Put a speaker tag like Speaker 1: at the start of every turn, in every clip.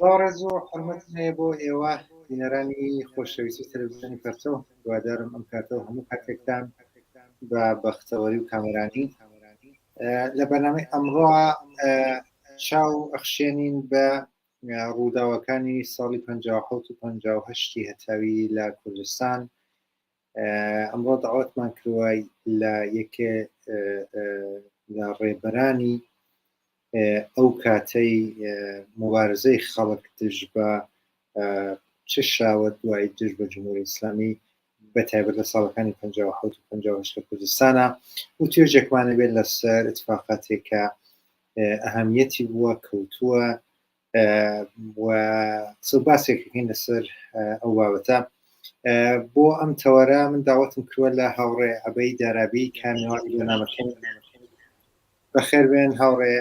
Speaker 1: ڕاڕێز و حرمەت هەیە بۆ ئێوە بینەرانی خۆشەویستی تەلەڤیزیۆنی پەرچەو. هیوادارم ئەم کاتەوە هەموو کاتێکتان بە بەختەوەری و کامەرانی لە بەرنامەی ئەمڕۆ چاو ئەخشێنین بە ڕووداوەکانی ساڵی 57 و 58 هەتاوی لە کوردستان. ئەمڕۆ داوەتمان کردووە لە یەکێ لە ڕێبەرانی ئەو کاتەی مبارزەی خەڵک دژ بە چ شاوەت دوای دژ بە جمهوری ئیسلامی بەتایبەت لە ساڵەکانی 57 و 58 لە کوردستانە و توێژێکمانە بێت لەسەر اتفاقاتێکە ئەهەمیەتی بووە کەوتووە و قسە باسێکەکەین لەسەر ئەو بابەتە. بۆ ئەم تەوەرە من داوەتم کردووە لە هاوڕێ عەبەی دارابی کامیوانی بەرنامەکەی بەخێر بێن هاوڕێ.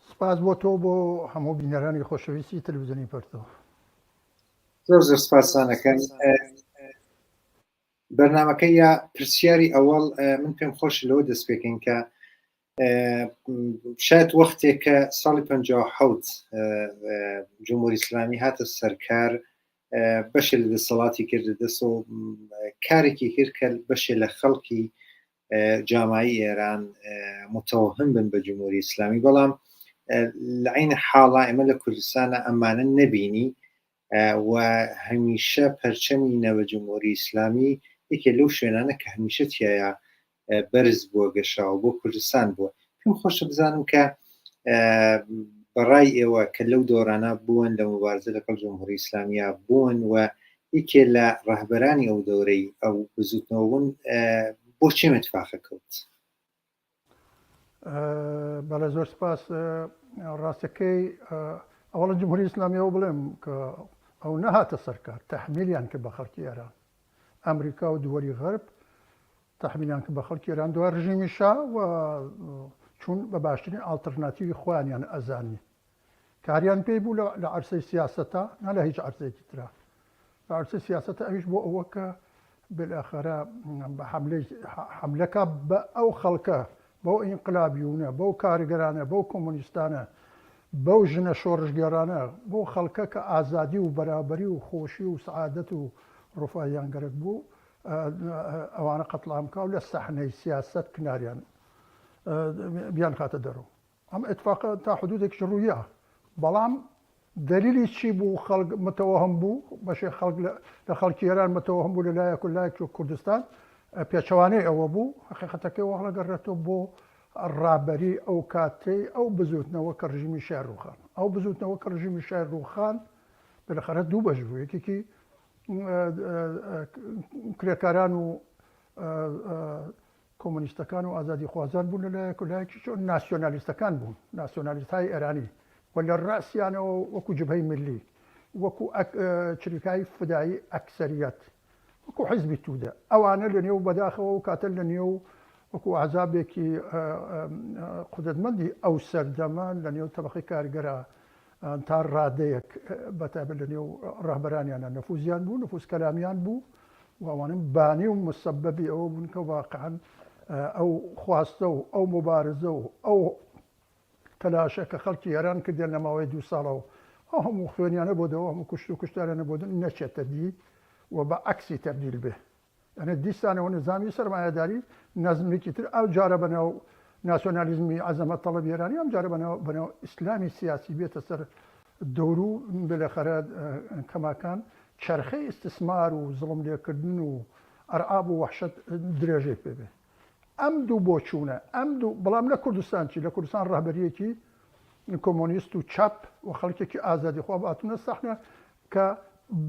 Speaker 2: سپاس بۆ تۆ بۆ هەموو بینەرانی خۆشەویستی تەلەڤیزیۆنی پەرتەوە.
Speaker 1: زۆر زۆر سپاسانەکەن. بەرنامەکەی یا پرسیاری ئەوەڵ من پێم خۆش لەوە دەست پێکەین کە شاید وەختێکە ساڵی 57 جمهوری ئیسلامی هاتە سەرکار بەشێ لە دەسەڵاتی کردە دەست و کارێکی کرد کە بەشێ لە خەڵکی جامایی ئێران متەوهم بن بە جمهوری ئیسلامی، بەڵام لە عینە حاڵا ئێمە لە کوردستانە ئەمانە نەبینی و هەمیشە پەرچەمی نەوە جمهوری ئیسلامی یەکێ لەو شوێنانە کە هەمیشە تایە بەرز بووە گەشاوە بۆ کوردستان بووە. پێم خۆشە بزانم کە بەڕای ئێوە کە لەو دۆرانە بوون لە مبارزە لەگەڵ جمهوری ئیسلامیە بوون و یەکێ لە ڕاهبەرانی ئەو دەورەی ئەو بزوتنەوە بوون، بۆچی اتفاقە کەوت؟
Speaker 2: بەڵێ زۆر سپاس. ڕاستەکەی ئەوڵە جمهوری ئیسلامیەوە بڵێم کە ئەو نەهاتە سەرکار، تەحمیلیان کرد بە خەڵکی ئێران. ئەمریکا و دووەری غەرب تەحمیلیان کرد بە خەڵکی ئێران دوای ڕژیمی شا و چون بە باشترین ئالتەرناتیوی خۆیانیان ئەزانی. کاریان پێی بوو لە عەرسەی سیاسەتە، نا لە هیچ عەرسەیەکی ترە. لە عەرسەی سیاسەتە ئەویش بۆ ئەوە کە بالآخرە بە حملەکە بە ئەو خەڵکە، بەو ئینقلابیونە، بەو کارگەرانە، بەو کۆمۆنیستانە، بەو ژنە شۆڕژگێڕانە، بۆ خەڵکە کە ئازادی و بەرابەری و خۆشی و سعادەت و ڕوفاییان گەرەک بوو ئەوانە قەتڵامکە و لە سەحنەی سیاست کناریان بیان خاتە دەرەوە. ئەم ئەتفاقە تا حدودێکی ڕوویە، بەڵام دلیلی چی بوو؟ خەڵک متەوەهم بوو، بەشێ خەڵک لە خەڵکی ئێران متەوەهم بوو لەلایەک و لایەک کوردستان. پێچەوانەی ئەوە بوو حقیقەتەکەی وەڵەگەڕێتەوە بۆ ڕابەری ئەو کاتەی ئەو بزوتنەوە کە ڕژیمی شایڕوخان. ئەو بزوتنەوە کە ڕژیمی شایڕوخان بالاخره دوو بەش بوو. یەکێکی کرێکاران و کۆمۆنیستەکان و ئازادی خوازان بوون لەلایەک و لایەکی ناسیۆنالیستەکان بوون، ناسیۆنالیستای ئێرانی و لە ڕاستیانەوە وەکو جبهەی ملی، وەکو چریکای فدایی ئەکسەریەت، وەکو حیزبی توودە. ئەوانە لە نێو بەداخەوە و کاتە لە نێو وەکو عەزابێکی قودرەتمەندی ئەو سەردەمان لە نێو تەبەقەی کارگەرە تا ڕادەیەک بەتایبەت لە نێو ڕاهبەرانیانە نەفوزیان بوو، نەفوز کەلامیان بوو و ئەوانە بانی و مسەبەبی ئەوە بوون کە واقعاً ئەو خواستە و ئەو مبارزە و ئەو تەلاشە کە خەڵکی ئێران کردێن لە ماوەی 2 ساڵەوە هەموو خوێنیانە بۆدەوە، هەموو کوشت و کوشتارانە بۆدن نەچێتە دی و بە عەکسی تەبدیل بێ. یعنی دیسانەوە نظامی سەرمایەداری نەزمێکی تر ئەو جارە بەناو ناسیۆنالیزمی عەزەمەت تەڵەبی ئێرانی، ئەم جارە بەناو ئیسلامی سیاسی بێتە سەر دەور و بالاخره کەماکان چرخەی ئیستثمار و زڵم لێکردن و ئەرعاب و وەحشەت درێژێک پێبێ. ئەم دوو بۆچوونە، ئەم دوو، بەڵام لە کوردستان چی؟ لە کوردستان ڕاهبەریەکی کۆمۆنیست و چاپ و خەڵکێکی ئازادی خوا باتونە سەحنە کە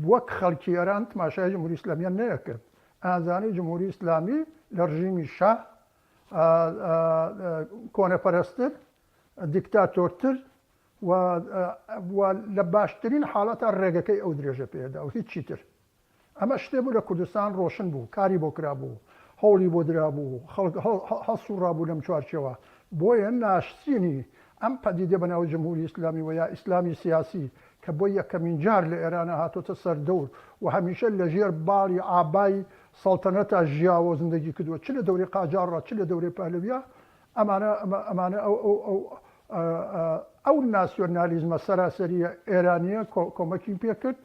Speaker 2: وەک خەڵکی ئێران تماشای جمهوری ئیسلامیان نەیەکرد. ئازانی جمهوری ئیسلامی لە ڕژیمی شاه کۆنەپەرستتر، دیکتاتۆرتر و لە باشترین حاڵەتە ڕێگەکەی ئەو درێژە پێدا و هیچی تر. ئەمە شتێ بوو لە کوردستان ڕۆشن بوو، کاری بۆ کرابوو، هەوڵی بۆ درابوو، هەسوڕابوو لەم چوارچێوە. بۆیە ناشتینی ئەم پەدیدە بەناو جمهوری ئیسلامی و یا ئیسلامی سیاسی کە بۆ یەکەمین جار لە ئێرانە هاتۆتە سەردەور و هەمیشە لە ژێر باڵی ئابای سەڵتەنەتە ژیاوە زندگی کردووە، چ لە دەوری قاجارڕە چ لە دەوری پەهلەویە. ئەمانە ئەو ناسیۆنالیزمە سەراسەریە ئێرانیە کۆمەکی پێکرد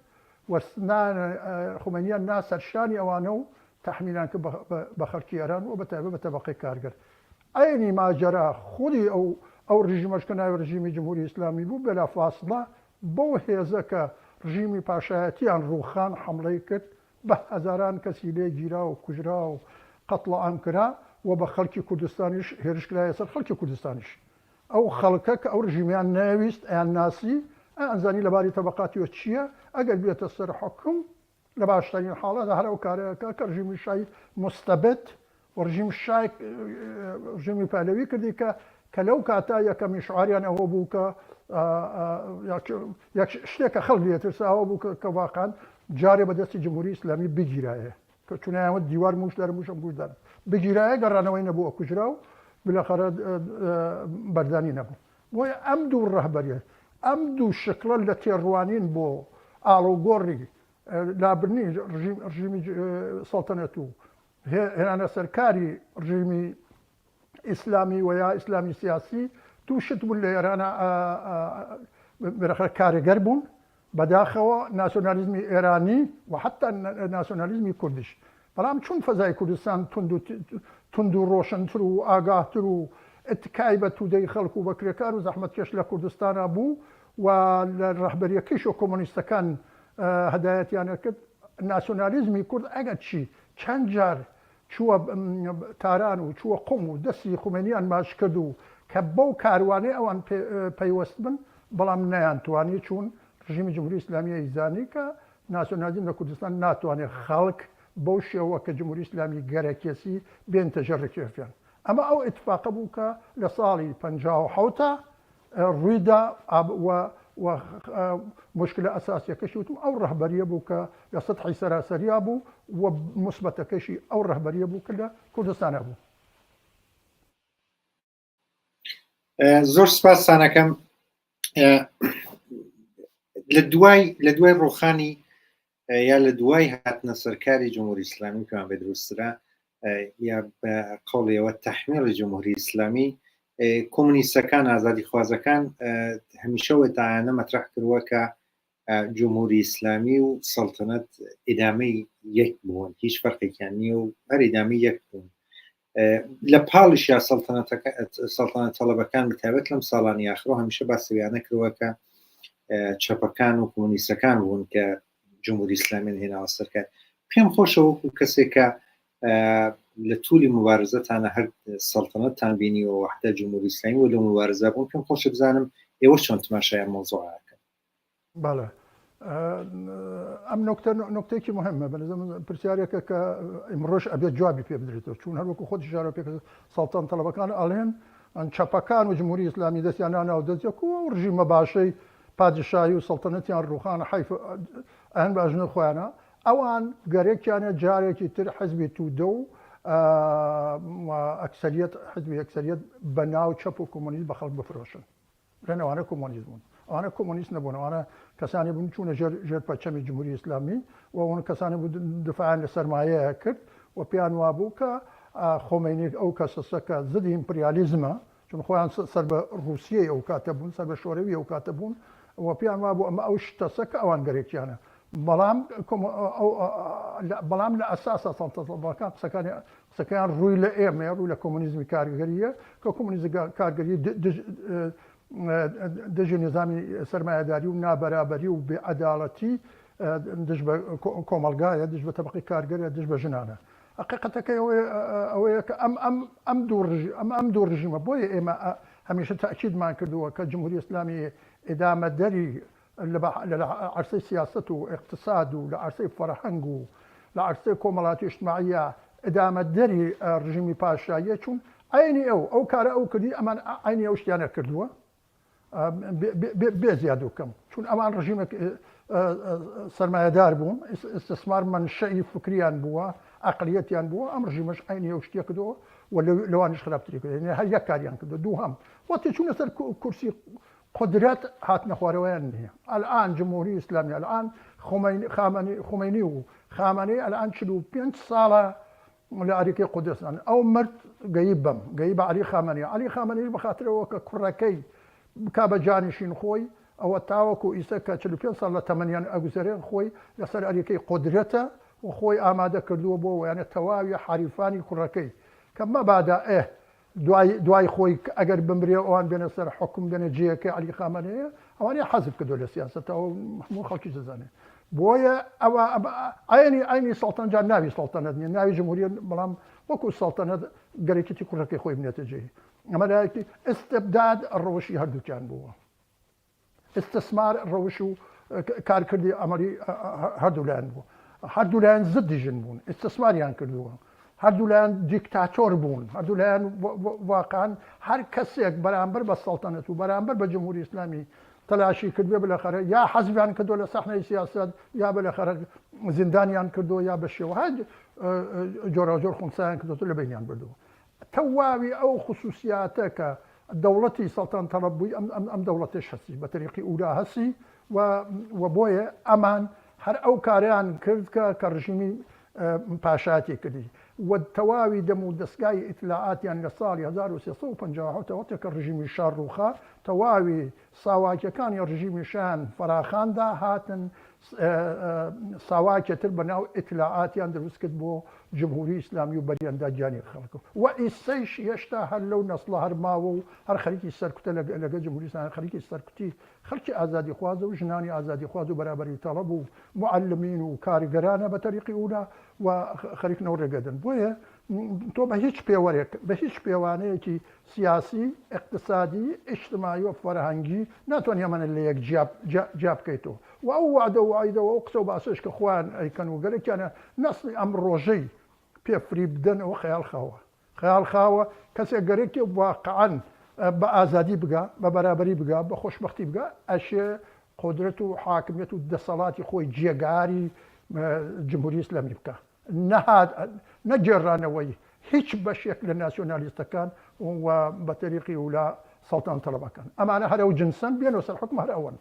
Speaker 2: خۆمەنیان ناسەرشانی ئەوانە و تەحمیلان کرد بە خەڵکی ئێران و بەتایبەت بە تەبەقەی کارگەر ئەینی ماجەرا خودی ئەو ڕژیمەش کە ناوی ڕژیمی جمهوری ئیسلامی بوو بەلافاصلە بۆ هێزە کە ڕژیمی پاشایەتیان ڕووخان حملەی کرد بە هەزاران کەسی لێ گیرا و کوژرا و قەتڵ عام کرا و بە خەڵکی کوردستانیش هێرشکرایە سەر خەڵکی کوردستانیش ئەو خەڵکە کە ئەو ڕژیمیان ناویست ئەیان ناسی ئەنزانی لەباری تەبەقاتیەوە چییە ئەگەر بێتە سەر حکم لە باشترین حاڵەتە هەر ئەو کارەکە کە ڕژیمی شای مستەبد و ڕژیم شای ڕژیمی پهلەوی کردی کە لەو کاتا یەکەمی شعاریان ئەوە بوو کە شتێکە خەڵک لێترساوە بوو کە واقعاً جارێ بەدەستی جمهوری ئیسلامی بگیرایە کە چونایەوە دیوار موش دەر موشم بوودان بگیرایە گەڕانەوەی نەبوو کوژرا و بالاخره بەردانی نەبوو بۆیە ئەم دوو ڕەهبەریە ئەم دوو شکڵە لە تێڕوانین بۆ ئاڵوگۆڕی لابرنی ڕژیمی سەڵتەنەت و هێنانە سەرکاری ڕژیمی ئیسلامی و یا ئیسلامی سیاسی تووشت بوون لە ئێرانە کارێگەر بوون بەداخەوە ناسیۆنالیزمی ئێرانی و حتا ناسیۆنالیزمی کوردیش بەڵام چون فەزای کوردستان تند و ڕۆشنتر و ئاگاهتر و ئەتکای بە تودەی خەڵک و بەکرێکار و زەحمەتکێش لە کوردستانە بوو و لە ڕەهبەریەکەیش و کۆمۆنیستەکان هەدایەتیانە کرد ناسیۆنالیزمی کورد ئەگەر چی چەند جار چووە تاران و چووە قوم و دەستی خومێنیان ماش کرد و کە بەو کاروانەی ئەوان پەیوەست بن بەڵام نەیانتوانی چون ڕژیمی جمهوری ئیسلامی ئەیزانی کە ناسیۆنالیزم لە کوردستان ناتوانێت خەڵک بەو شێوە کە جمهوری ئیسلامی گەرەکێسی بێنتە ژەڕێکێفیان ئەمە ئەو ئیتفاقە بوو کە لە ساڵی 57 ڕوویدا و مشکلە ئەساسیەکەشی وتم ئەو ڕەهبەریە بوو کە لە سەتحی سەراسەریا بوو و مثبەتەکەشی ئەو ڕەهبەریە بوو کە لە کوردستانە بوو.
Speaker 1: زۆر سپاسانەکەم. لە دوای ڕوخانی یا لە دوای هاتنە سەرکاری جمهوری ئیسلامی کەمان بێ دروسترا یا بە قەڵیەوە تەحمیلی جمهوری ئیسلامی کۆمونیستەکان ئازادی خوازەکان هەمیشەوە داعیانە مەطرح کردووە کە جمهوری ئیسلامی و سەڵتەنەت ئیدامەی یەک بوون هیچ فەرقێکیان نییە و هەر ئیدامەی یەک بوون لە پاڵیشیا سەڵتەنەت تەڵەبەکان بتابەت لەم ساڵانی ئاخرۆ هەمیشە باسەویانە کردووە کە چەپەکان و کۆمونیستەکان بوون کە جمهوری ئیسلامیان هێناوە سەرکار. پێم خۆشە وەکو کەسێکە لە توولی مبارزەتانە هەر سەڵتەنەتتان بینی و وحدە جمهوری ئیسلامی و لە مبارزە بوون پێم خۆشە بزانم ئێوە چۆن تماشای مۆزوعەکەن.
Speaker 2: بەڵێ ئەم نکتێکی مهمە بەنظرم پرسیارێکە کە ئمڕۆژ ئەبێت جوابی پێ بدرێتەوە چون هەروەکو خۆی ژارە پێ سەڵتەن تەڵەبەکان ئەڵێن ئەن چەپەکان و جمهوری ئیسلامی دەستیان ناو دەستێک و ڕژیمە باشەی پادشایی و سەڵتەنەتیان ڕوخانە حیف ئەهەن باژنە خۆیانە ئەوان گەرێکیانە جارێکی تر حەزبی توودە و ئەکسەریەت حزبی ئەکسەریەت بە ناو چەپ و کۆمۆنیست بە خەڵک بفرۆشن لەنەوانە کۆمۆنیزمون ئەوانە کۆمۆنیست نەبوون ئەوانە کەسانی بوون چوونە ژێر پەرچەمی جمهوری ئیسلامی و ئەوان کەسانی بوو دفاعیان لە سەرمایەیە کرد و پێیان وابوو کە خۆمینی ئەو کەسە کە زدی ئیمپریالیزمە چون خۆیان سەر بە رووسیای ئەو کاتە بوون سەر بە شۆرەوی ئەو کاتە بوون و پێیان وابوو ئەمە ئەو شتەسە کە ئەوان گەرێکیانە بەڵام لە ئەساسە سەڵتەنەتەکان قسەکەیان ڕووی لە ئێمە ڕووی لە کۆمۆنیزمی کارگەریە کە کۆمۆنیزم کارگەری دژی نظامی سەرمایه‌داری و نابەرابەری و بێعەداڵەتی دژ بە کۆمەلگایە دژ بە تەبەقەی کارگەرە دژ بە ژنانە حقیقەتەکە ئەوەیە کە ئەم دوو ڕژیمە بۆیە ئێمە هەمیشە تاکیدمان کردووە کە جمهوری ئیسلامی ئیدامە دەری لە عەرسەی سیاست و اقتصاد و لە عەرسەی فەرهەنگ و لە عەرسەی کۆمەڵاتی اجتماعیە ئیدامە دەری ڕژیمی پاشاییە چون عینی ئەو کارە ئەو کردی ئەمان عینی ئەو شتیانە کردووە بێ زیاد و کەم چون ئەمان ڕژیمێک سەرمایەدار بوون ئیستثمار منشەی فکریان بووە عەقلیەتیان بووە ئەم ڕژیمەش عینی ئەو شتێ کردووە و لەوانش خراپتری کرد هەر یەک کاریان کردو دووهەم وەتی چوونە سەر کورسی قدرت هاتنە خوارەوەیان نییە الان جمهوری ئیسلامی الان خۆمەینی و خامنەی الان 45 ساڵە لە ئەریکەی قودسن ئەو مرد گەیی بە عەلی خامنەی بەخاترەوە کە کوڕەکەی بکە بە جانیشین خۆی ئەوە تاوەکو ئیسە کە 45 ساڵ لە تەمەنیان ئەگوزارێن خۆی لەسەر ئەریەکەی قودرەتە و خۆی ئامادە کردووە بۆ ویانە تەواوی حریفانی کوڕەکەی کە مەبادا دوای خۆی ئەگەر بمرێ ئەوان بێنە سەر حکم بێنە جێەکە علی خامنەیە ئەوانەیە حەزب کردو لە سیاسەتەوە هەموو خەڵکی دەزانێت بۆیە ئەوە ئاینی سەڵتەنەت جان ناوی سەڵتەنەت نیە ناوی جمهوریە بەڵام وەکو سەڵتەنەت گەرەکەتی کوڕەکەی خۆی بنێتە جێ ئەمە لایەکی ئستبداد ڕەوشی هەردووکیان بووە استثمار ڕەوش و کارکردی ئەمەری هەردوو لایەن بوو هەردوو لایەن زدیژن بوون استثماریان کردووە هەردوو لایەن دیکتاتۆر بوون هەردوو لایەن واقعاً هەر کەسێک بەرامبەر بە سەڵتەنەت و بەرامبەر بە جمهوری ئیسلامی تەلاشی کردوێ بەلەخەرە یا حەزبیان کردو لە سەحنەی سیاسەت یا بەلەخەرە زیندانیان کردو یا بە شێوە جۆرە جۆر خونسایان کردو لە بینیان بردووە تەواوی ئەو خصوصیاتە کە دەوڵەتی سەڵتان تەڵەب بووی ئەم دەوڵەتش هەستی بە تەریقی ئورا هەسی و بۆیە ئەمان هەر ئەو کاریان کرد کە ڕژیمی پاشاتی کردی و تەواوی دەم و دەستگای ئیتلاعاتیان لە ساڵی 1350 کە ڕژیمی شار ڕووخا تەواوی ساواکیەکانی ڕژیمی شان فراخاندا هاتن ساواکێتر بەناو ئیتلاعاتیان دروست کرد بۆ جمهوری ئیسلامی و بەریەندا گیانی خەڵکە و ئیسەیش هێشتا هەر لەو نەسڵە هەر ماوە و هەر خەریکی سەرکوتە لەگە جمهوری ئیسلامی خەریکی سەرکوتی خەڵکی ئازادی خوازە و ژنانی ئازادی خواز و بەرابەری تەڵەب و معلمین و کارگەرانە بە تەریقی ئولا و خەریکنەوە ڕێگەدن بۆیە تۆ بە هیچ پێوەرێک بە هیچ پێوانەیەکی سیاسی اقتصادی ئیجتماعی و فەرهەنگی ناتوانێ ئەمانە لە یەک جیا بکەیتەوە و ئەو وعدە و وعیدەوە ئەو قسە و باسەش کە خوان ئەیکەن و گەلێکیانە نەسڵی ئەم ڕۆژەی پێفری بدەنەوە خەیاڵ خاوە کەسێک گەرێکی واقعاً بە ئازادی بگا بە بەرابەری بگا بە خۆشبەختی بگا ئەشێ قدرەت و حاکمیت و دەسەڵاتی خۆی جێگاری جمهوری ئیسلامی بکە نەگێڕانەوەی هیچ بەشێک لە ناسیۆنالیستەکان و بە تەریقی ولا سەڵتان تەڵەبەکان ئەمانە هەرەو جنسن بێنەوە سەر حکم هەر ئەوەن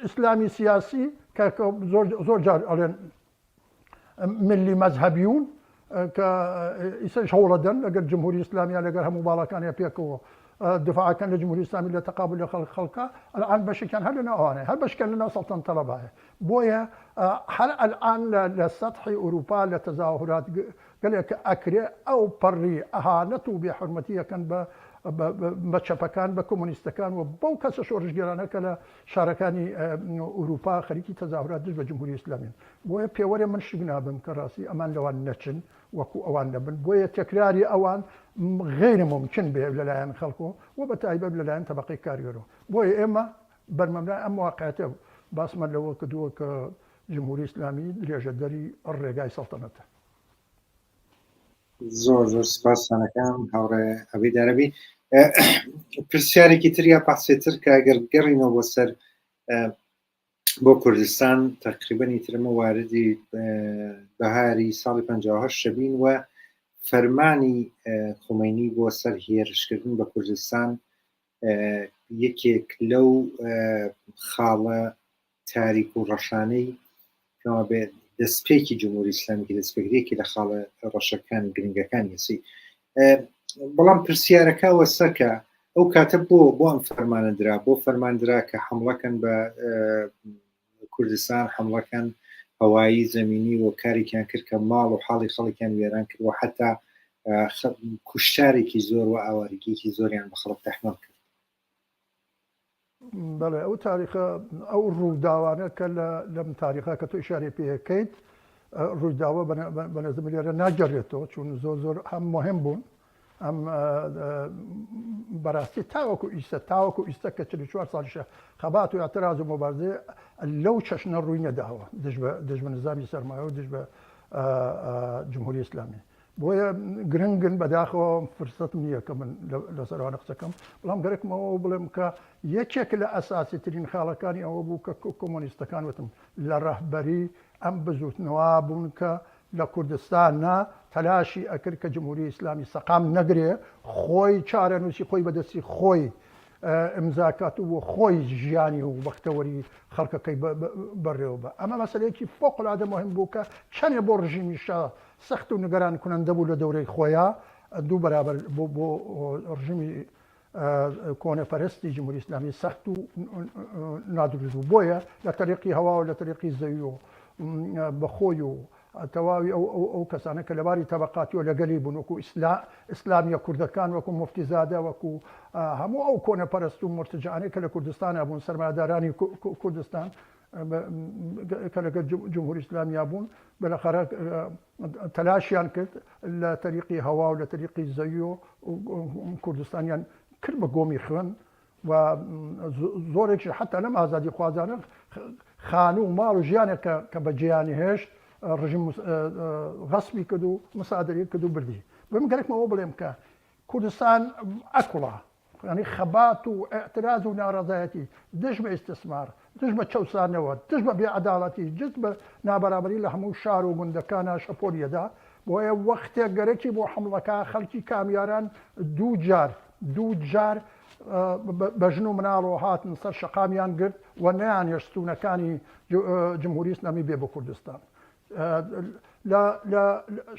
Speaker 2: ئیسلامی سیاسی کە زۆر جار ئەڵێن ملی مەذهبیون کە ئیسەش هەوڵەدەن لەگەر جمهوری ئیسلامیە لەگەر هەموو باڵەکانی پێکەوە دفاعەکان لە جمهوری ئیسلامی لە تەقابل لە خەڵکە الان بەشێکیان هەر لەناو ئەوانەیە هەر بەشکیان لەناو سەڵتان تەڵەبایە بۆیە هەر الان لە سەطحی ئوروپا لە تەزاهورات گەلێک ئەکرێ ئەو پەڕی ئەهانەت و بێحورمەتیەکەن بە چەپەکان بە کۆمۆنیستەکان و بەو کەسە شۆڕژگێرانە کە لە شارەکانی ئوروپا خەریکی تەزاهورات دژ بە جمهوری ئیسلامیین بۆیە پێوەرێ من شک نابم کە ڕاستی ئەمان لەوان نەچن وەکو ئەوان نەبن بۆیە تەکراری ئەوان غیر ممکن بێ لەلایەن خەڵکۆ و بە تایبەت لەلایەن تەبەقەی کاریگەرەوە بۆیە ئێمە بەرمەمرای ئەم واقعەتە باسمان لەوە کردووە کە جمهوری ئیسلامی درێژە دەری ڕێگای سەڵتەنەتە.
Speaker 1: زۆر سپاسانەکەم هاوڕێ ئەبی دارەبی پرسیارێکی تر یا پاسێتر کە ئەگەر گەڕینەوە بۆ سەر بۆ کوردستان تقریبەنی ترمە واردی بەهاری ساڵی 58 شەبین و فەرمانی خومەینی بۆ سەر هێرشکردن بە کوردستان یەکێک لەو خاڵە تاریک و ڕەشانەی کەوا بێ دەستپێکی جمهوری ئیسلامی دەستپێکرێکی لە خاڵە ڕەشەکان گرنگەکانی هەسی بەڵام پرسیارەکە وەسەکە ئەو کاتە بۆ ئەم فەرمانەدرا بۆ فەرماندرا کە حمڵەکەن بە کوردستان حمڵەکەن هەوایی زەمینی و کارێکیان کرد کە ماڵ و حاڵی خەڵکیان وێران کرد و حتا کوشتارێکی زۆر و ئاوارگیکی زۆریان بە خەڵک تەحمەڵ کرد.
Speaker 2: بەڵێ ئەو تاریخە ئەو ڕووداوانە کە لەم تاریخە کە تۆ ئیشارە پێەکەیت ڕووداوە بەنەزم لێرە ناگەڕێتەوە چون زۆر هەم مهم بوون ئەم بەڕاستی تاوەکو ئیسە کە 44 ساڵیشە خەبات و اعتراض و مبارزێ لەو چەشنە ڕووی نەداوە دژ بە نظامی سەرمایە و دژ بە جمهوری ئیسلامی بۆیە گرنگن بەداخەوە فرسەت نییە کە من لەسەرانە قسەکەم بەڵام گەرەکمەوە بڵێم کە یەکێک لە ئەساسی ترین خاڵەکانی ئەوە بوو کە کۆمۆنیستەکان وتم لە ڕەهبەری ئەم بزوتنەوە بوون کە لە کوردستانە تەلاشی ئەکرد کە جمهوری ئیسلامی سەقام نەگرێ خۆی چارەنووسی خۆی بەدەستی خۆی ئەمزاکات و خۆی ژیانی و بەختەوەری خەڵکەکەی بەڕێوە بە ئەمە مەسەلەیەکی فۆقڵادە مهم بوو کە چەندێ بۆ ڕژیمی شا سەخت و نیگەران کننده بوو لە دەورەی خۆیان دوو بەرابەر بۆ ڕژیمی کۆنەپەرستی جمهوری ئیسلامی سەخت و نادروست بوو. بۆیە لە طریقی هەوا و لە طریقی زەوی و بەخۆی و تەواوی ئەو کەسانە کە لەباری تەبەقاتی و لەگەلی بوون، وەکو ئیسلامیە کوردەکان، وەکو مفتیزادە، وەکو هەموو ئەو کۆنەپەرست و مرتجعانەی کە لە کوردستانە بوون، سەرمایه‌دارانی کوردستان کە لەگەڵ جمهوری ئیسلامیا بوون، بەلاخەرە تەلاشیان کرد لە طریقی هەوا و لە طریقی زەوی و کوردستانیان کرد بە گۆمی خوێن و زۆرێکی حتا لەم ئازادی خوازانە خانوو و ماڵ و ژیانێک کە بە جیانی هێشت ڕژیم غەسبی کرد و مسادەری کرد و بردی. بم گەرەکمەوە بڵێم کە کوردستان ئەکوڵا، ینی خەبات و ئەعتراض و ناڕەزایەتی دژ بە ئیستثمار، دژ بە چەوسانەوە، دژ بە بێعەداڵەتی، جست بە نابەرابەری لە هەموو شار و گوندەکانە شەپۆلیەدا، بۆیە وەختێک گەرەکی بۆ حمڵەکە خەڵکی کامیاران دوو جار بەژن و مناڵەوە هاتن سەر شەقامیان گرت و نەیانێ ستوونەکانی جمهوری ئیسلامی بێ بە کوردستان. لە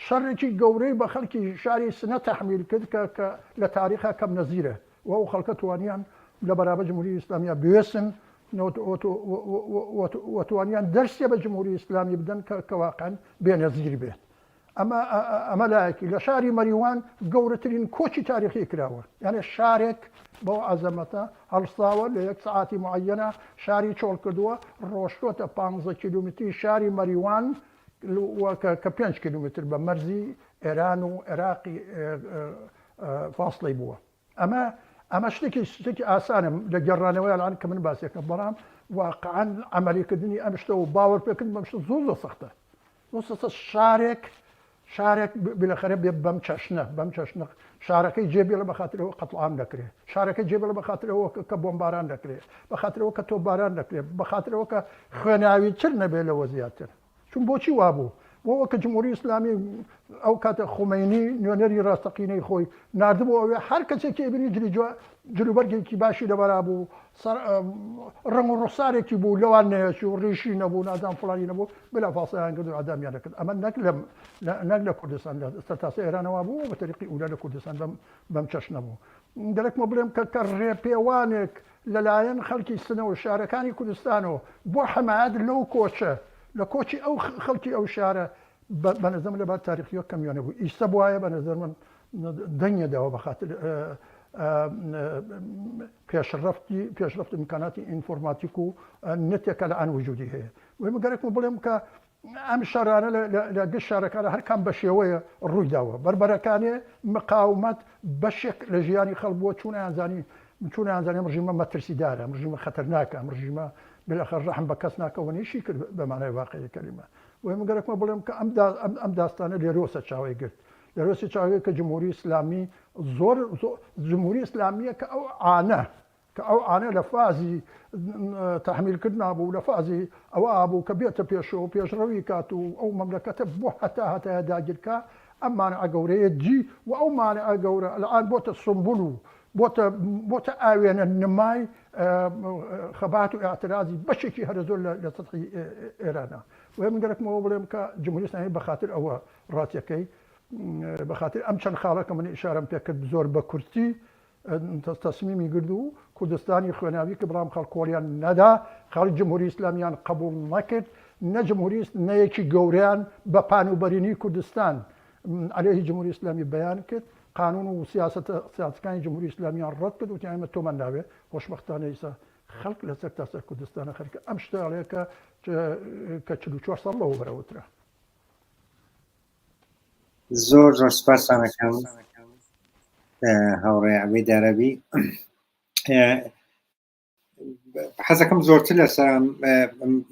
Speaker 2: شەڕێکی گەورەی بە خەڵکی شاری سنە تەحمیل کرد کە لە تاریخە کەم نەزیرە و ئەو خەڵکە توانیان لە بەرابەر جمهوری ئیسلامیە بوێسن وتوانیان دەرسێ بە جمهوری ئیسلامی بدەن کە واقعاً بێنەزیر بێت. ئەمە لایەکی لە شاری مەریوان گەورەترین کۆچی تاریخی کراوە، یعنی شارێک بەو عەزەمەتە هەڵساوە لە یەک سعاتی معەنە شاری چۆڵ کردووە، ڕۆشتۆتە 15 کیلومتری شاری مەریوان کە 5 کیلومتر بە مەرزی ئێران و عێراقی فاصلەی بووە. ئەمە شتێکی ئاسانە لە گەڕانەوەی ئەلان کە من باسیەکە، بەڵام واقعاً عملیکردنی ئەم شتە و باوەڕ پێکردن بەم شتە زۆر سەختە. شارێک بلەخەرە بێ بەم چەشنە شارەکەی جێبێ لە بەخاترەوە قەتڵام دەکرێت، شارەکەی جێبێ لە بەخاترەوە کە بۆمباران دەکرێت، بەخاترەوە کە تۆپباران دەکرێت، بەخاترەوە کە خوێناوی تر نەبێت لەوە زیاتر. چون بۆچی وابوو؟ بۆ کە جمهوری ئیسلامی ئەو کاتە خومینی نوێنەری ڕاستەقینەی خۆی نردبوو ئەوێ هەر کەسێکی بینی جلوبەرگێکی باشی لەبەرا بوو، ڕنگ و ڕوخسارێکی بوو لەوان نەیەچی و ڕیشی نەبوو، نازان فڵانی نەبوو، بلا فاسەیان کرد و ئادامیان دەکرد. ئەمە نەک لە کوردستان لە سەرتاسە ئێرانەوە بوو، بە تەریقی ئولا لە کوردستان بەم چەشنە بوو. دەرەکمە بڵێم کە ڕێپێوانێک لەلایەن خەڵکی سنە و شارەکانی کوردستانەوە بۆ حەمایەت لەو کۆچە لە کۆچی ئەو خەڵکی ئەو شارە بەنظەم لەبار تاریخیەوە کەمیانە بوو. ئیستا بواە بە نظر من دەنگێداوە بەخاتر پێشرفتی امکاناتی ئینفۆرماتیک و نێتێکە لە ئەن وجودی هەیە. وێمە گەرەکمە بڵێم کە ئەم شارانە لە گشت شارەکانە هەرکان بە شێوەیە ڕوویداوە، بربەرەکانێ مقاومەت بەشێک لە ژیانی خەڵک بووە، چونیانزانانی ڕژیمە مەترسیدارە، ڕژیمە خەتەرناکە، ڕژیمە بلەخەر ڕەحم بە کەس ناکەوەنیشی کرد بە مانای واقعی کەلیمە. وێمە گەرەکمە بڵێم کە ئەم داستانە لێرۆسە چاوی گرت، لێرۆسی چاوی کە جمهوری ئیسلامی زۆر جمهوری ئیسلامیە کە ئەو ئانە لە فازی تەحمیلکردنا بوو، لە فازی ئەوە بوو کە بێتە پێشەوە پێشڕەوی کات و ئەو مەملەکەتە بۆ هەتایە داگیرکە ئەم مانعە گەورەیە جی و ئەو مانعە گەورە الان بۆتە سمبول و بۆتە ئاوێنە نمای خەبات و ئاعترازی بەشێکی هەرە زۆر لە سەطحی ئێرانە. وێ من گەرەکمەوە بڵێم کە جمهوری ئیسلامی بەخاتر ئەوە ڕاتیەکەی، بەخاتر ئەم چەند خاڵە کە من ئیشارەم پێ کرد زۆر بە کورتی تەسمیمی گرت و کوردستانی خوێناوی کە بەڵام خەڵکۆڵیان نەدا، خەڵک جمهوری ئیسلامیان قبوڵ نەکرد، نەیەکی گەوریان بە پانوبەرینی کوردستان عەلەیهی جمهوری ئیسلامی بەیان کرد، قانون و سیاسەتەکانی جمهوری ئیسلامیان ڕەت کرد و تیانمە تۆمان ناوێ. خۆشبەختانە ئیسا خەڵک لەسەر تاسەر کوردستانە خەرکە ئەم شتاڵەیە کە 44 ساڵ لەوە بەرەوەترە.
Speaker 1: زۆر سپاسانەکەم هاوڕێ عەبەید عەرەبی. حەزەکەم زۆرتر لەسەر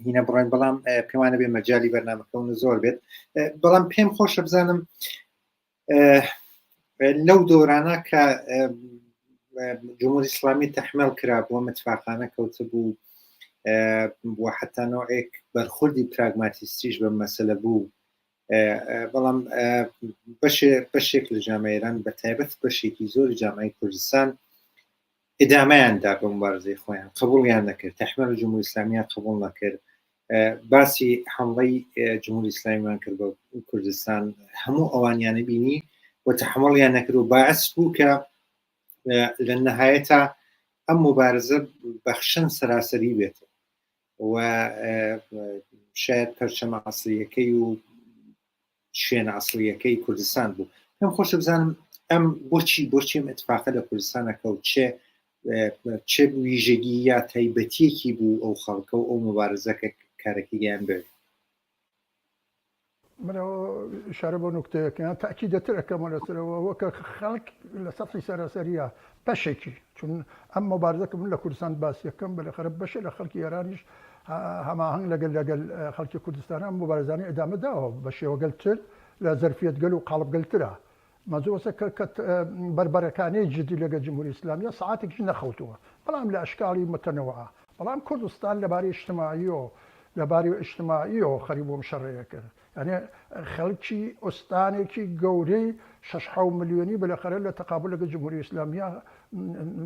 Speaker 1: هینە بڕۆین، بەڵام پێوانە بێ مەجالی بەرنامەکەون زۆر بێت، بەڵام پێم خۆشە بزانم لەو دۆرانە کە جمهوری ئیسلامی تەحمیل کرا بۆ متفاقانە کەوتە بوو بۆ حتا نوعێک بەرخوردی پراگماتیستیش بە مەسەلە بوو، بەڵام بەشێک لە جامعەی ئێران بە تایبەت بەشێکی زۆری جامعەی کوردستان ئیدامەیاندا بە مبارزەی خۆیان قبوڵیان نەکرد، تەحمیل جمهوری ئیسلامیان قبوڵ نەکرد، باسی حمڵەی جمهوری ئیسلامیان کرد بە کوردستان، هەموو ئەوانیانە بینی و تەحمڵیان نەکرد و باعث بوو کە لە نەهایەتە ئەم مبارزە بەخشن سەراسەری بێتە و شاید پەرچەمە ئەسڵیەکەی و شوێنە ئەسڵیەکەی کوردستان بوو. پێم خۆشە بزانم ئەم بۆچی ئەم اتفاقە لە کوردستانەکە و چه ویژگی یا تایبەتیەکی بوو ئەو خەڵکە و ئەو مبارزەکە کارێکی گیان بێت.
Speaker 2: منەوە ئشارە بۆ نوکتەیەکیان تاکیدەتر ئەەکەمە لەسەرەوە وەکە خەڵک لە سەفی سەراسەریە بەشێکی چون ئەم مبارزەکە من لە کوردستان باسیەکەم بەلەخەرە بەشە لە خەڵکی ئێرانیش هەماهەنگ لەگەل خەڵکی کوردستان ئەم مبارزانەی ئەدامەداوە بە شێوەگەلتر لە زەرفیەتگەل و قاڵبگەلترە مەزۆسە کە بربەرەکانەی جدی لەگە جمهوری ئیسلامیە ساعاتێکی نەخەوتووە بەڵام لە ئەشکاڵی متەنەوەعە بەڵام کوردستان لەبارەی اجتماعیەوە خەریب بۆ مشەڕەیە کرد یعنی خەڵکی ئۆستانێکی گەورەی 6 ملیۆنی بەلەخەرە لە تەقابل لەگە جمهوری ئیسلامیە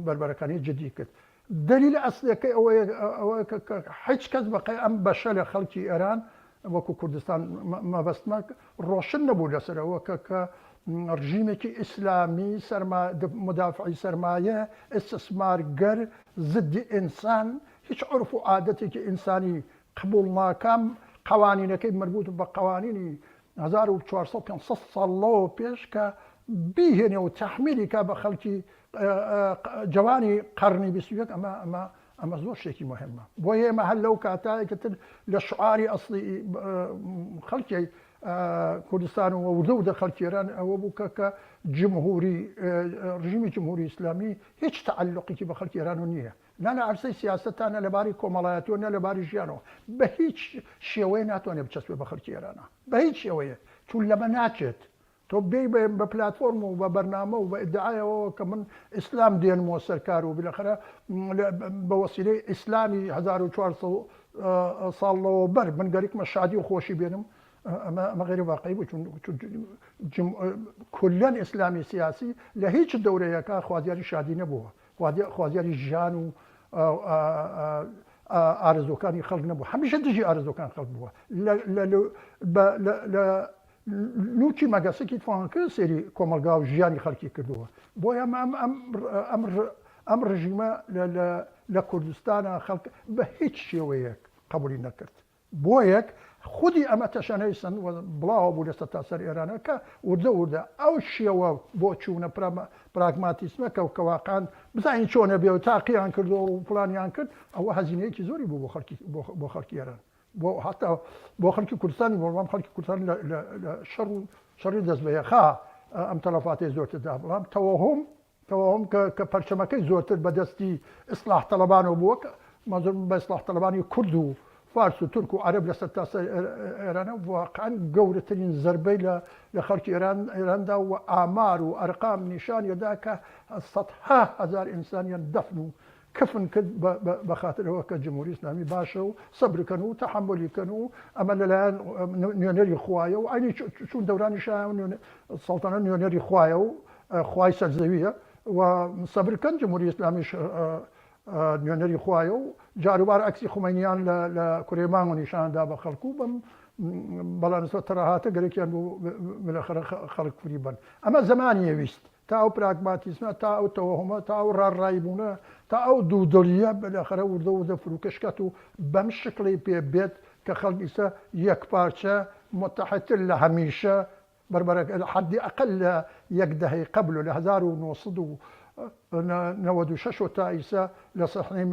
Speaker 2: بربەرەکانی جدی کرد دلیل ئەسلەکەی ئەوەیە کە هیچ کەس بەقەی ئەم بەشە لە خەڵکی ئێران وەکو کوردستان مەبەستمە ڕۆشن نەبوو لەسەرەوە کە ڕژیمێکی ئیسلامی مدافعی سەرمایە ئستثمارگەر ضدی ئینسان هیچ عرف و عادەتێکی ئینسانی قبول ناکەم قوانینەکەی مربوط بە قوانینی 1400 ساڵەوە پێش کە بیهێنێ و تەحمیلی کا بە خەڵکی جوانی قەرنی 21 ئەمە زۆر شتێکی مهمە بۆ ئێمە هەر لەو کاتایەکەتر لە شعاری ئەسڵی خەڵکی کوردستان و وردە خەڵکی ئێران ئەوە بوو کە ڕژیمی جمهوری ئیسلامی هیچ تەعەلقێکی بە خەڵکی ئێران نییە نە لە عەرزەی سیاسەتانە لەباری کۆمەڵایەتیەوە نە لەباری ژیانەوە بە هیچ شێوەیە ناتوانێت بچەسبێت بە خەڵکی ئێرانە بە هیچ شێوەیە چون لەمە ناچێت تۆ بێ بە پلتفۆرم و بە بەرنامە و بە ئیدعایەوە کە من ئیسلام دێنمەوە سەرکار و بالاخره بە وەسیلەی ئیسلامی 1400 ساڵەوە بەر من گەریکمە شادی و خۆشی بێنم ئەمە غێری واقعی بوو چون کولەن ئیسلامی سیاسی لە هیچ دەورەیەکە خوازیاری شادی نەبووە خوازیاری ژیان و ئارزوەکانی خەڵک نەبوو هەمیشە دژی ئارزوەکان خەڵک بووە لە نوچی مەگەسەکی توانکە سێری کۆمەلگا و ژیانی خەڵکی کردووە بۆیە ئەم ڕژیمە لە کوردستانە خەڵک بە هیچ شێوەیەک قبولی نەکرد بۆ یەک خودی ئەمە تەشەنەی سند بڵاوە بوو لەسەر تاسەر ئێرانەکە وردە ئەو شێوە بۆ چوونە پراگماتیسمە کەواقعان بزانین چۆنە بێ و تاقییان کردو و پلانیان کرد ئەوە هەزینەیەکی زۆری بوو بۆ خەڵکی ئێران بۆ حتا بۆ خەڵکی کوردستانی بۆڵام خەڵکی کوردستان لە شەڕی دەست بەیەخا ئەم تەلەفاتی زۆرتردا بەڵام تەوەهم کە پەرچەمەکەی زۆرتر بەدەستی ئیسلاح تەلەبانەوە بووە مەزۆر بە ئیسلاح تەلەبانی کورد و فارس و تورک و عەرەب لەسەر تاسەر ئێرانە واقعاً گەورەترین زەربەی لە خەڵکی ئێراندا و ئامار و ئەرقام نیشانیەدا کە سەدها هەزار ئینسانیان دەفن و کەفن کرد بە خاترەوە کە جمهوری ئیسلامی باشە و سەبرکەن و تەحەمولیکەن و ئەمە لەلایەن نوێنەری خوایە و ئەینی چون دەورانی شایە سەڵتانە نوێنەری خوایە و خوای سەرزەویە و سەبرکەن جمهوری ئیسلامیش نوێنەری خوایە و جاروبار ئەکسی خومینیان لە کورێمان و نیشاندا بە خەڵکو بەم بەڵانسۆ تەڕەهاتە گەرەکیان بوو بالاخره خەڵک کوری بن ئەمە زمانی ویست تا ئەو پراگماتیزمە تا ئەو تەوەهمە تا ئەو ڕاڕایبوونە تا ئەو دوودڵیە بالاخره وردە فروکەشکات و بەم شکڵی پێ بێت کە خەڵکیسە یەکپارچە متحدتر لە هەمیشە بربەرەکە حدی ئەقل لە یەک دەهەی قبل لە 1996 تا ئیسا لە سەحنەی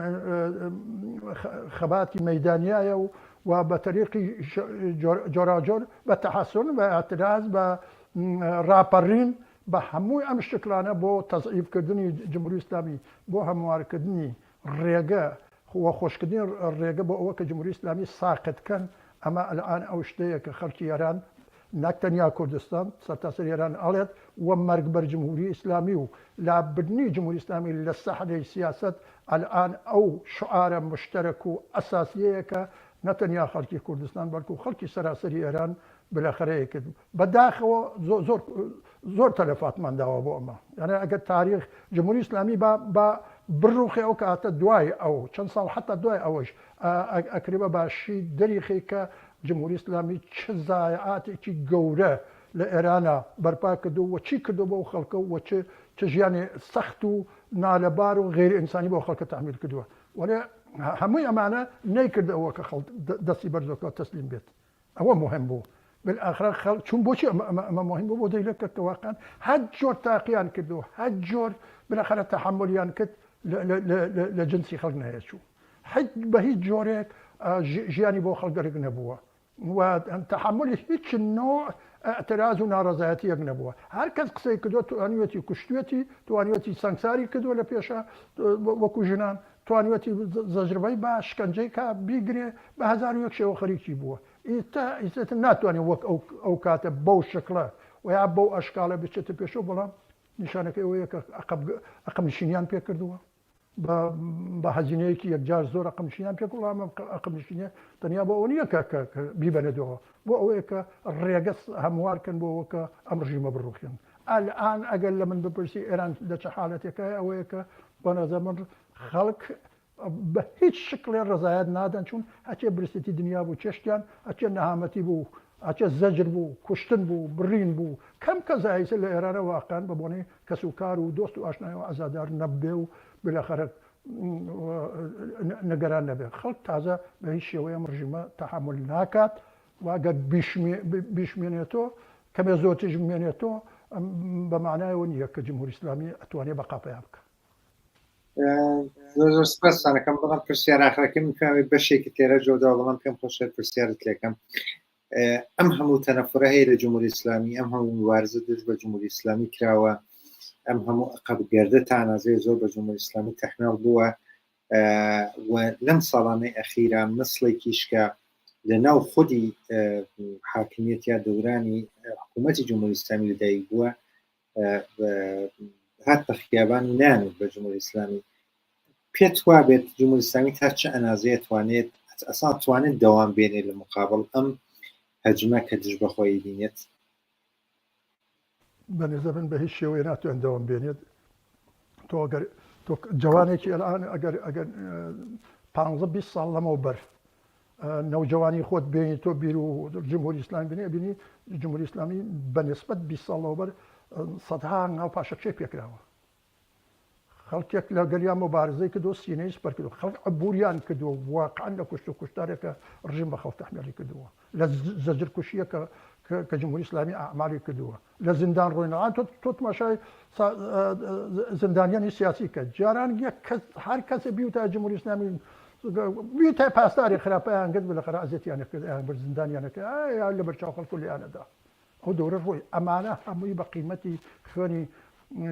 Speaker 2: خەباتی مەیدانیایە و بە تەریقی جۆراجۆر بە تەحەسن بە ئەتراز بە ڕاپەڕین بە هەمووی ئەم شکلانە بۆ تەزعیفکردنی جمهوری ئیسلامی بۆ هەموارکردنی ڕێگە خۆشکردنی ڕێگە بۆ ئەوە کە جمهوری ئیسلامی ساقتکەن ئەمە ئەلان ئەو شتەیە کە خەڵکی ئێران نەکتەنیا کوردستان سەرتاسەر ئێران ئەڵێت وە مەرگ بەر جمهوری ئیسلامی و لابردنی جمهوری ئیسلامی لە سەحنەی سیاست ئەلان ئەو شعارە مشتەرەک و ئەساسیەیە کە نەتەنیا خەڵکی کوردستان بەڵکو خەڵکی سەراسەری ئێران بالاخەرەیە کرد بەداخەوە زۆر تەلەفاتمانداوە بۆ ئەمە یعنی ئەگەر تاریخ جمهوری ئیسلامی بە بڕوخی ئەو کاتە دوای ئەو چەند ساڵ حتا دوای ئەوەش ئەکرێبە باشی دەریخی کە جمهوری ئیسلامی چه زایعاتێکی گەورە لە ئێرانە بەرپا کردو و چی کردو بۆ خەڵکە و چ ژیانی سەخت و نالەبار و غێر ئینسانی بۆ خەڵکە تحمیل کردووە وەێ هەمووی ئەمانە نەیکردەوە کە دەستی بەرزەکە تەسلیم بێت ئەوە مهم بوو بالآخر خەڵ چون بۆچی ئەمە مهم بوو بۆ دەیلەکە کەواقعان هەر جۆر تاقییان کردەوە هەر جۆر بالاخره تحملیان کرد لە جنسی خەڵک نەهێچوو بە هیچ جۆرێک ژیانی بۆ خەڵگەرێک نەبووە و تحملی هیچ نوع اعتراض و ناڕەزایەتیەک نەبووە هەر کەس قسەی کردووە توانیوەتی کوشتوێتی توانیوەتی سەنگساری کردووە لە پێشە وەکو ژنان توانیوەتی زەجربەی با شکنجەی کا بیگرێ بە هەزار و یەک شێوە خەریکی بووە ئیتر ناتوانێت وەک ئەو کاتە بەو شکڵە و یا بەو ئەشکالە بچێتە پێشەوە بەڵام نیشانەکەی ئەوەیە کە ئەقم نشینیان پێ کردووە بە هەزینەیەکی یەکجار زۆر ئەقم نشینیان پێ وڵام ئەقم نشینە تەنیا بۆ ئەو نییە کە بیبەنێتەوە بۆ ئەوەیە کە ڕێگە هەموارکەن بۆەوە کە ئەم ڕژیمە بڕوخێن ئەلئان ئەگەر لە من بپرسی ئێران لە چه حالەتێکە ئەوەیە کە بە نەزەر من خەڵک بە هیچ شکڵێ ڕزایەت نادەن چون هەچێ برسێتی دنیا بوو چێشتیان هەچێ نەهامەتی بوو هەچێ زەجر بوو کوشتن بوو بڕین بوو کەم کەزایسە لە ئێرانە واقعان بە بۆنەی کەس و کار و دۆست و ئاشنای و ئازادار نەبێ و بالاخره نەگەران نەبێ خەڵک تازە بە هیچ شێوەیە ڕژیمە تەحمل ناکات واگەر بیشمێنێتەوە کەمێ زۆرتیش بمێنێتەوە بە معنایەوە نییە کە جمهوری ئیسلامی ئەتوانێت بەقاپەیان بکە
Speaker 1: زۆر سپاسانەکەم بەڵام پرسیار ئاخرەکەم میتوانێت بەشێکی تێرە جۆدا بەڵام پێم خۆشە پرسیارت لێکەم ئەم هەموو تەنەفرە هەیە لە جمهوری ئیسلامی ئەم هەموو مبارزە دژ بە جمهوری ئیسلامی کراوە ئەم هەموو عەقەبگەردە تانازەی زۆر بە جمهوری ئیسلامی تەحمیل بووە و لەم ساڵانەی ئەخیرا مەسڵێکیشکە لە ناو خودی حاکمیەت یا دەورانی حکوومەتی جمهوری ئیسلامی لەدایک بووە هات بە خیابان نانێت بە جمهوری ئیسلامی پێت وا بێت جمهوری ئیسلامی تا چه ئەنازەیە توانێت ئەسان توانێت دەوام بێنێت لە مقابل ئەم هەجمە کە دژ بەخۆی بینێت
Speaker 2: بەنێزە من بە هیچ شێوەیە ناتوان دەوام بێنێت تۆ ئەگەر تۆ جوانێکی ئەلان ئەگەر 15-20 ساڵ لەمەوە بەر نەوجوانی خۆت بینی تۆ بیر و جمهوری ئیسلامی بینی بینی جمهوری ئیسلامی بەنسبەت 20 ساڵەوە بەر سەدها ناو پاشەکشەی پێکراوە خەڵکێک لە گەلیان مبارزەی کردو سینەی سپەر کردو خەڵک عبوریان کردووە واقعان لە کوشت و کوشتارێکە ڕژیم بە خەڵک تەحمیلی کردووە لە زەجر کوشیە کە جمهوری ئیسلامی ئەعمالی کردووە لە زیندان ڕۆینەوان تۆ تماشای زندانیانی سیاسی کرد جاران هەر کەسە بیوتە جمهوری ئیسلامی بیوتە پاسداری خراپەیان کرد بالاخره ئەزیەتیان کرد بەر زیندانیانە کرد لە بەرچاو خەڵکو لێیانەدا ئەو دەورە ڕۆی ئەمانە هەمووی بە قیمەتی خوێنی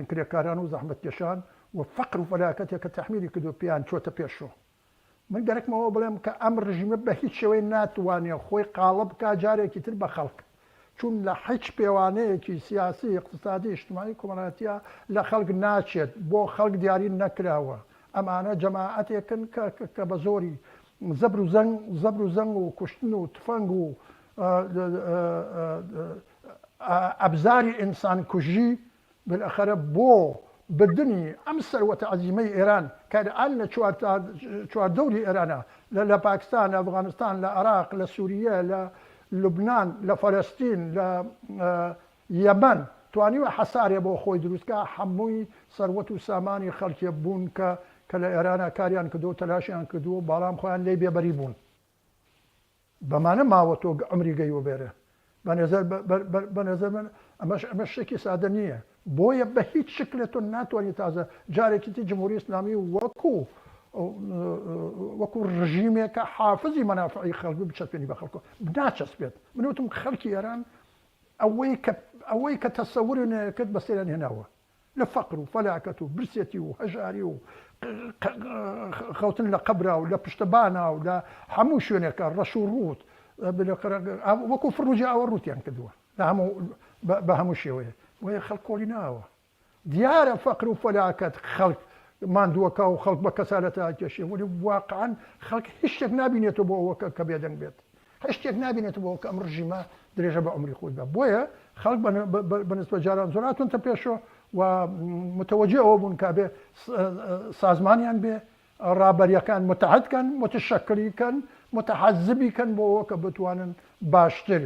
Speaker 2: کرێکاران و زەحمەتکێشان و فەقر و فەلاکەتێک کە تەحمیلی کردو پیان چۆتە پێشەوە من گەرەکمەوە بڵێم کە ئەم ڕژیمە بە هیچ شێوەی ناتوانێت خۆی قاڵب بکات جارێکی تر بە خەڵک چون لە هیچ پێوانەیەکی سیاسی اقتصادی اجتماعی کۆمەڵایەتیە لە خەڵک ناچێت بۆ خەڵک دیاری نەکراوە ئەمانە جەماعەتێکن کە بە زۆری زەبر و زەنگ و کوشتن و تفەنگ و ئەبزاری ئینسان کوژی بالاخره بۆ بدنی ئەم سەروەتە عەزیمەی ئێران کە ئەل لە چوار دەوری ئێرانە لە پاکستان لە ئەفغانستان لە عێراق لە سووریە لە لوبنان لە فەلەستین لە یەمەن توانیوە حەسارێ بۆ خۆی دروستکە هەمووی سەروەت و سامانی خەڵکێ بوون کە لە ئێرانە کاریان کردو تەلاشیان کردووە بەڵام خۆیان لێی بێبەری بوون بەمانە ماوە تۆ عمری گەیوە بێرە بەنێزەر من ئەمە شتێکی سادە نییە بۆیە بە هیچ شکلێت تۆ ناتوانێت تازە جارێکی جمهوری ئیسلامی وەکو ڕژیمێکە حافزی مەنافعی خەڵک بچەسپێنی بە خەڵکۆ ناچەسپێت من وتم خەڵکی ئێران ئەوەی کە تەسەوری کرد بە سێران هێناوە لە فەقر و فەلاکەت و برسێتی و هەژاری و خەوتن لە قەبرا و لە پشتەبانە و لە هەموو شوێنێکە ڕەش و ڕوت وەکو فڕوجی ئاوە ڕوتیان کردووە بە هەموو شێوەیە وەیە خەڵک کۆڵی ناوە دیارە فەقر و فەلاکەت خەڵک ماندووەکە و خەڵک بە کەسالەتە کێشێ ولی واقعان خەڵک هیچ شتێک نابینێتەوە بۆ ئەوە کە بێدەنگ بێت هیچ شتێک نابینێتەوە بۆ کە ئەم ڕژیمە درێژە بە عمری خۆی بە بۆیە خەڵک بەنسبەت جاران زۆر هاتوونتە پێشەوە و متوەجه ئەوە بوون کە بێ سازمانیان بێ ڕابەریەکان متحەدکەن متشەکریکەن متحەزبیکەن بۆ ئەوە کە بتوانن باشتر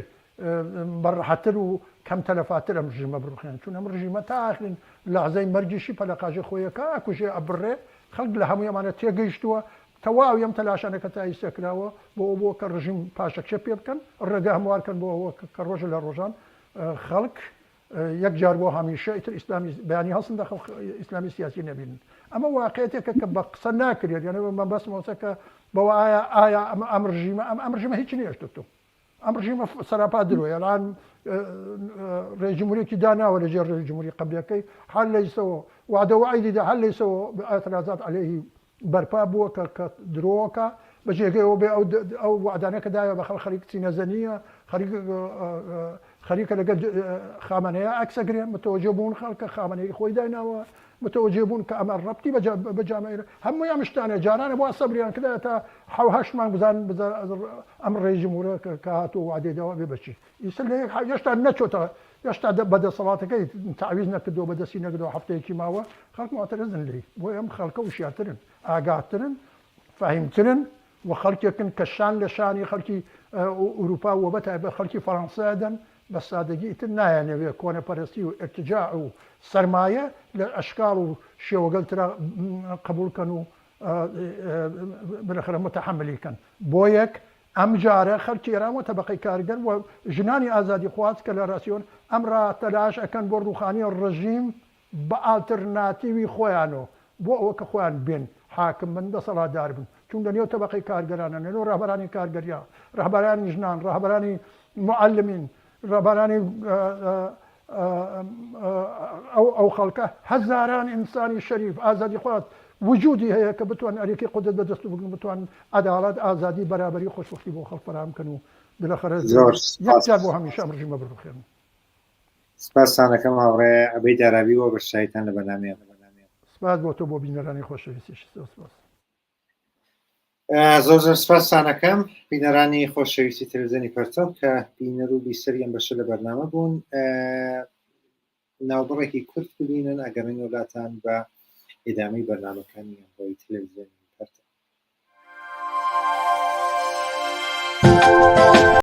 Speaker 2: بەڕەحەتر و کەم تەلەفاتر ئەم ڕژیمە بڕوخێن چون ئەم ڕژیمە تا ئاخرین لەحزەی مەرجیشی پەلەقاژی خۆیەکە ئەکوژێ ئەبڕێ خەڵک لە هەموو ئەمانە تێگەیشتووە تەواو ئەم تەلاشانەکە تا ئیسەکراوە بۆ کە ڕژیم پاشەکشە پێ بکەن ڕێگە هەموارکەن بۆ ئەوە کە ڕۆژە لە ڕۆژان خەڵک یەک جار بۆ هەمیشە ئیتر ئیسلامی بەیانی هەڵسن دەخەڵ ئیسلامی سیاسی نەبینن ئەمە واقعەتێکە کە بە قسە ناکرێت یانە من بەسمەوەسە کە بەوە ئایا ئەم ڕژیمە هیچ نیەشتۆ ئەم ڕژیمە سەراپا درۆ یان ڕێژمهوریەکی داناوە لە ژێر ڕێژمهوری قبلەکەی هەر لەیسەوە وعدەوە عیدیدا هەر لەیسەوە ئەترازات عەلەیهی بەرپا بووە کە درۆکە بە جێگەیەوە بێ ئەو وعدانەکە دایە بە خەریک چینەزەنیە خەریکە لەگەڵ خامنەیە ئەکسەگرێن متەوەجێ بوون خەڵکە خامنەی خۆی دایناوە متەوەجێ بوون کە ئەمە ڕەبتی بە جامعە هەموویان مشتانە جارانە بۆ سەبریان کردە تا هەشمان بزان ئەم ڕێژمهورە کە هاتووە وعدەیداوە بێ بەچی ئیسر لە هێشتا نەچۆتە هێشتا بەدەسەڵاتەکەی تعویز نەکردەوە بەدەستی نەکردەوە هەفتەیەکی ماوە خەڵک معتەرزن لێی بۆ ئەم خەڵکە وشیارترن ئاگاترن فاهیمترن و خەڵکێکن کە شان لە شانی خەڵکی ئوروپا و بەتایبەت خەڵکی فەڕەنسادەن بە سادەگی ئیتر نایانەوێ کۆنەپەرستی و ئرتجاع و سەرمایە لە ئەشکال و شێوەگەلترا قبولکەن و بەرەخرە متەحەملیکەن بۆ یەک ئەم جارە خەڵکی ئێران و تەبەقەی کارگەر و ژنانی ئازادی خواست کە لە راسیۆن ئەمڕا تەلاش ئەکەن بۆ ڕوخانی ڕژیم بە ئالترناتیوی خۆیانەوە بۆ ئەوە کە خۆیان بێن حاکم من دەسەڵاتدار بن چون لە نێو تەبەقەی کارگەرانە لە نێو ڕەهبەرانی کارگەریا ڕەهبەرانی ژنان ڕەهبەرانی معلمین ڕەهبەرانی ئەو خەڵکە هەزاران ئینسانی شەریف ئازادی خواست وجودی هەیە کە بتوان ئەرێکی قودرت بەدەست بگرن بتوان عەداڵەت ئازادی بەرابەری خۆشبەختی بۆ خەڵک فراهم بکەن و بلەخەرە یەکجار بۆ هەمیشە ئەم ڕژیمە بڕوخێن
Speaker 1: سپاسانەکەم هاوڕێ عەبەید عەرابی و بەشایەتان لە بەنامەیە
Speaker 2: سپاس بۆ تۆ بۆ بینەرانی خۆشەویستیش سپاس
Speaker 1: زۆر سپاسانەکەم بینەرانی خۆشەویستی تەلەڤیزیۆنی پەرچەو کە بینەر و بیسەری ئەم بەشە لە بەرنامە بوون ناوبڕێکی کورت ببینن ئەگەڕین وڵاتان بە ئێدامەی بەرنامەکانی ئەمڕۆی تەلەڤیزیۆنی پەرچەو